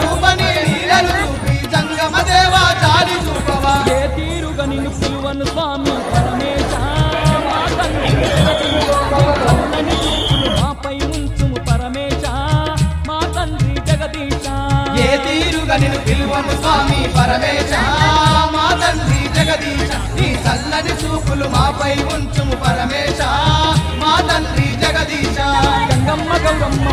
రూపని లీలలు చూపి జంగమ దేవా జాలి చూపవా ఏ తీరుగా నిన్ను పిలువను స్వామి పరమేశ మా తండ్రి చల్లని చూపులు మాపై ఉంచుము పరమేశ మా తండ్రి జగదీశ ఏ తీరుగా నిన్ను పిలువను స్వామి పరమేశ మా తండ్రి జగదీశ నీ చల్లని చూపులు మాపై ఉంచుము పరమేశ మా తండ్రి జగదీశ గంగమ్మ గౌరమ్మ